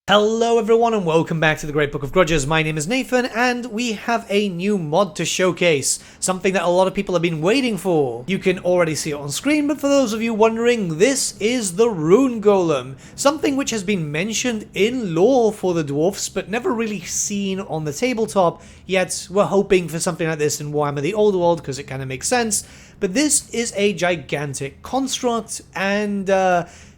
Hello everyone and welcome back to the Great Book of Grudges. My name is Nathan and we have a new mod to showcase, something that a lot of people have been waiting for. You can already see it on screen, but for those of you wondering, this is the Rune Golem, something which has been mentioned in lore for the Dwarfs but never really seen on the tabletop, yet we're hoping for something like this in Warhammer the Old World because it kind of makes sense. But this is a gigantic construct and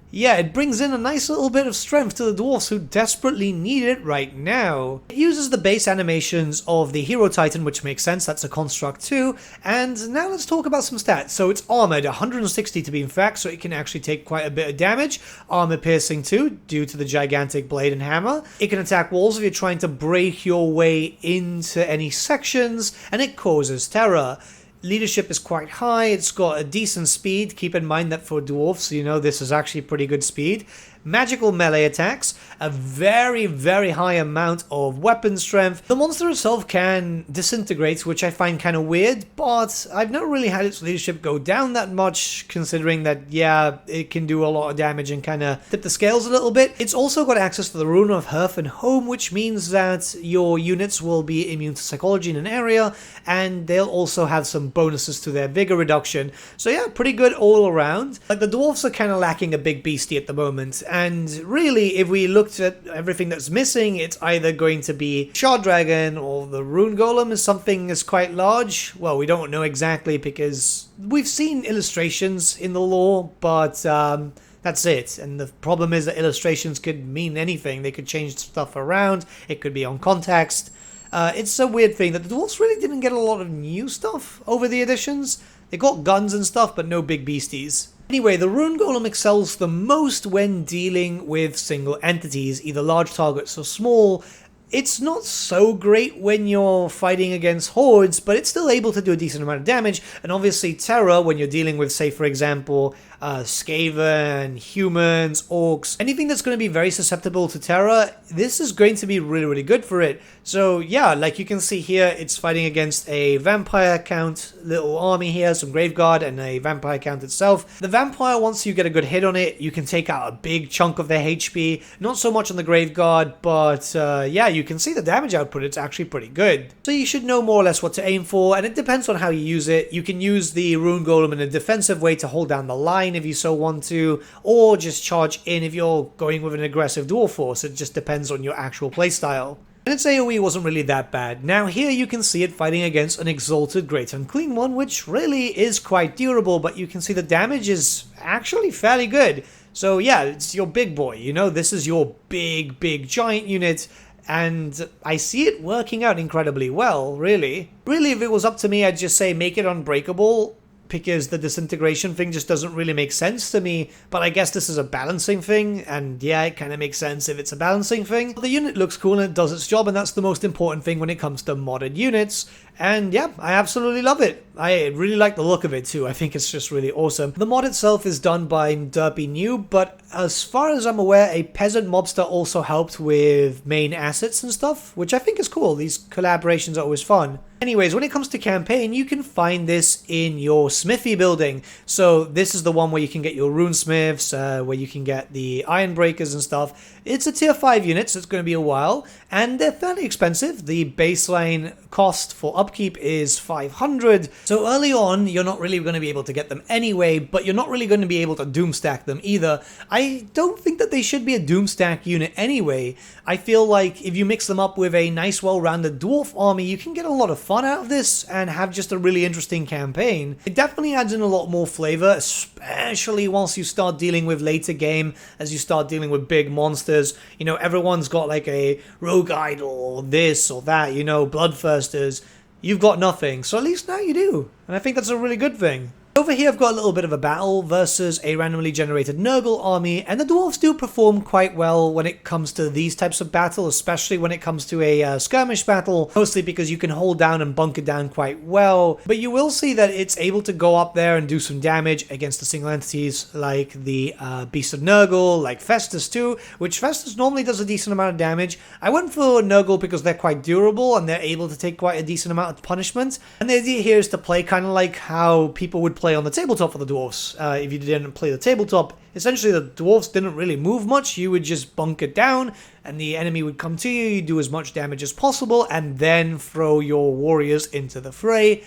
yeah, it brings in a nice little bit of strength to the dwarfs who desperately need it right now. It uses the base animations of the Hero Titan, which makes sense, that's a construct too. And now let's talk about some stats. So it's armored, 160 to be exact, so it can actually take quite a bit of damage. Armor piercing too, due to the gigantic blade and hammer. It can attack walls if you're trying to break your way into any sections, and it causes terror. Leadership is quite high, it's got a decent speed. Keep in mind that for dwarfs, you know, this is actually pretty good speed. Magical melee attacks, a very high amount of weapon strength. The monster itself can disintegrate, which I find kind of weird, but I've never really had its leadership go down that much, considering that, yeah, it can do a lot of damage and kind of tip the scales a little bit. It's also got access to the Rune of Hearth and Home, which means that your units will be immune to psychology in an area, and they'll also have some bonuses to their vigor reduction. So yeah, pretty good all around. Like, the dwarfs are kind of lacking a big beastie at the moment, and really, if we looked at everything that's missing, it's either going to be Shard Dragon or the Rune Golem is something that's quite large. Well, we don't know exactly because we've seen illustrations in the lore, but that's it. And the problem is that illustrations could mean anything. They could change stuff around. It could be on context. It's a weird thing that the dwarfs really didn't get a lot of new stuff over the editions. They got guns and stuff, but no big beasties. Anyway, the Rune Golem excels the most when dealing with single entities, either large targets or small. It's not so great when you're fighting against hordes, but it's still able to do a decent amount of damage, and obviously terror when you're dealing with, say for example, Skaven, humans, orcs, anything that's going to be very susceptible to terror, this is going to be really good for it. So yeah, like you can see here, it's fighting against a vampire count little army here, some Graveguard and a vampire count itself. The vampire, once you get a good hit on it, you can take out a big chunk of their HP, not so much on the Graveguard, but yeah, you can see the damage output, it's actually pretty good. So you should know more or less what to aim for, and it depends on how you use it. You can use the Rune Golem in a defensive way to hold down the line if you so want to, or just charge in if you're going with an aggressive dwarf force. It just depends on your actual playstyle. And its AoE wasn't really that bad. Now here you can see it fighting against an Exalted Great Unclean One, which really is quite durable, but you can see the damage is actually fairly good. So yeah, it's your big boy, you know, this is your big giant unit, and I see it working out incredibly well, really. Really, if it was up to me, I'd just say make it unbreakable, because the disintegration thing just doesn't really make sense to me, but I guess this is a balancing thing, and yeah, it kind of makes sense if it's a balancing thing. The unit looks cool and it does its job, and that's the most important thing when it comes to modded units, and yeah, I absolutely love it. I really like the look of it too. I think it's just really awesome. The mod itself is done by Derpy New, but as far as I'm aware, a peasant mobster also helped with main assets and stuff, which I think is cool. These collaborations are always fun. Anyways, when it comes to campaign, you can find this in your smithy building. So this is the one where you can get your runesmiths, where you can get the iron breakers and stuff. It's a tier 5 unit, so it's going to be a while, and they're fairly expensive. The baseline cost for upkeep is 500. So early on, you're not really going to be able to get them anyway, but you're not really going to be able to doomstack them either. I don't think that they should be a doomstack unit anyway. I feel like if you mix them up with a nice well-rounded dwarf army, you can get a lot of fun out of this and have just a really interesting campaign. It definitely adds in a lot more flavor, especially once you start dealing with later game, as you start dealing with big monsters. You know, everyone's got like a rogue idol or this or that, you know, bloodthirsters. You've got nothing, so at least now you do, and I think that's a really good thing. Over here I've got a little bit of a battle versus a randomly generated Nurgle army, and the dwarves do perform quite well when it comes to these types of battle, especially when it comes to a skirmish battle, mostly because you can hold down and bunker down quite well, but you will see that it's able to go up there and do some damage against the single entities like the Beast of Nurgle, like Festus too, which Festus normally does a decent amount of damage. I went for Nurgle because they're quite durable and they're able to take quite a decent amount of punishment, and the idea here is to play kind of like how people would play play on the tabletop for the dwarfs. If you didn't play the tabletop, essentially the dwarfs didn't really move much. You would just bunker down, and the enemy would come to you. You do as much damage as possible, and then throw your warriors into the fray.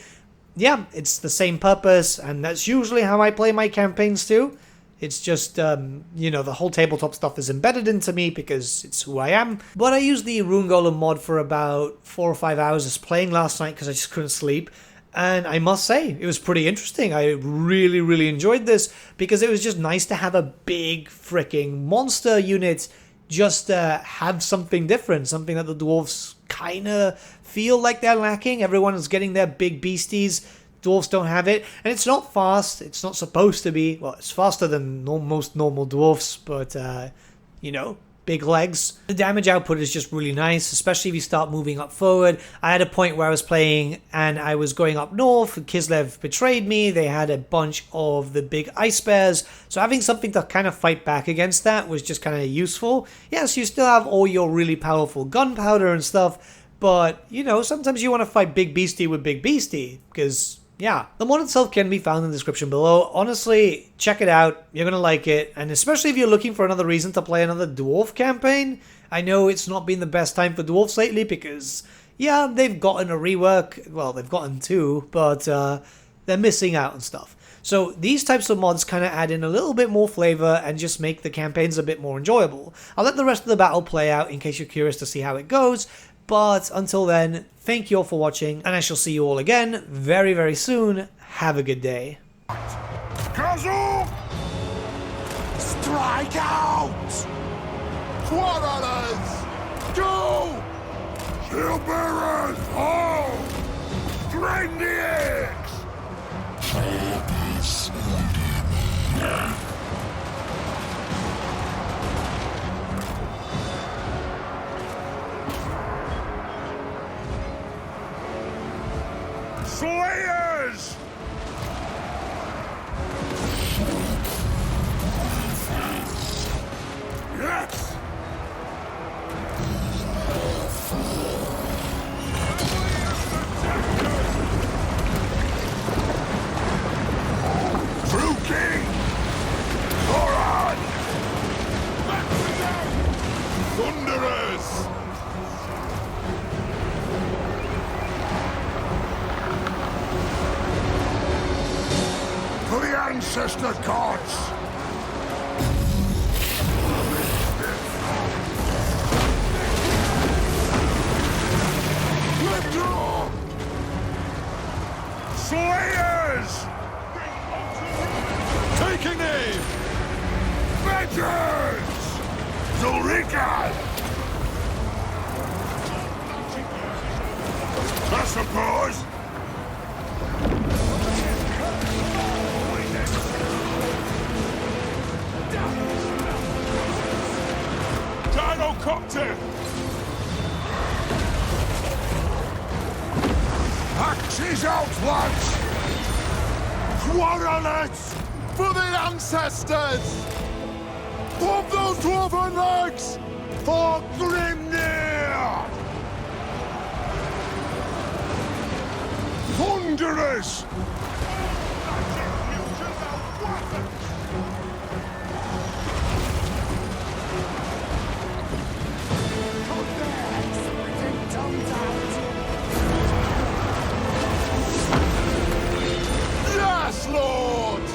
Yeah, it's the same purpose, and that's usually how I play my campaigns too. It's just, you know, the whole tabletop stuff is embedded into me because it's who I am. But I used the Rune Golem mod for about 4 or 5 hours of playing last night because I just couldn't sleep. And I must say, it was pretty interesting. I really, really enjoyed this because it was just nice to have a big freaking monster unit just have something different, something that the dwarves kind of feel like they're lacking. Everyone is getting their big beasties. Dwarves don't have it, and it's not fast. It's not supposed to be. Well, it's faster than most normal dwarfs, but, you know, big legs. The damage output is just really nice, especially if you start moving up forward. I had a point where I was playing, and I was going up north. Kislev betrayed me. They had a bunch of the big ice bears, so having something to kind of fight back against that was just kind of useful. Yes, you still have all your really powerful gunpowder and stuff, but, you know, sometimes you want to fight big beastie with big beastie, because... yeah, the mod itself can be found in the description below. Honestly, check it out. You're going to like it. And especially if you're looking for another reason to play another dwarf campaign. I know it's not been the best time for dwarfs lately because, yeah, they've gotten a rework. Well, they've gotten two, but they're missing out on stuff. So these types of mods kind of add in a little bit more flavor and just make the campaigns a bit more enjoyable. I'll let the rest of the battle play out in case you're curious to see how it goes. But until then, thank you all for watching, and I shall see you all again very, very soon. Have a good day. Kazoo! Strike out! Quarrelers! Go! Shield bearers! All! Grenadiers! Slayers! Yes! True King! Rowan! Thunderers! For the ancestor gods! Withdraw! Slayers! Taking aim! Vengeance! Zulrika! I suppose! Gyrocopter! Axes out, lads! Quarrelers! For the ancestors! Pump those dwarven legs! For Grimnir! Thunderous! Yes, Lord!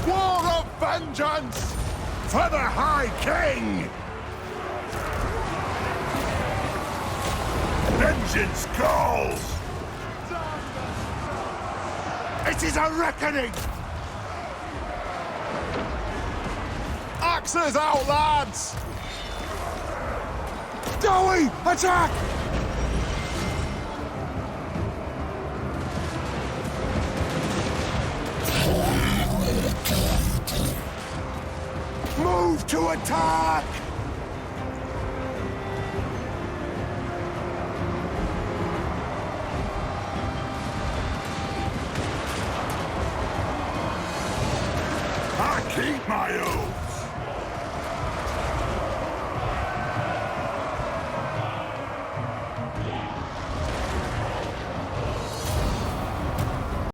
War of vengeance for the High King! Vengeance calls! It is a reckoning! Axes out, lads! Dowie, attack! Move to attack!